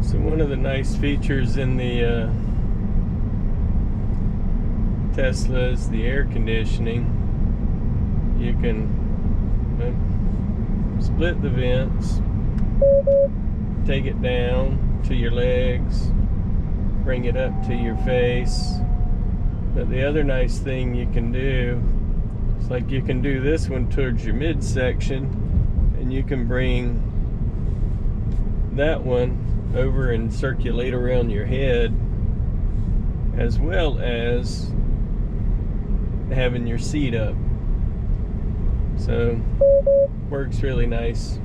So one of the nice features in the Tesla is the air conditioning. You can split the vents, take it down to your legs, bring it up to your face. But the other nice thing you can do is, like, you can do this one towards your midsection, and you can bring that one over and circulate around your head, as well as having your seat up. So works really nice.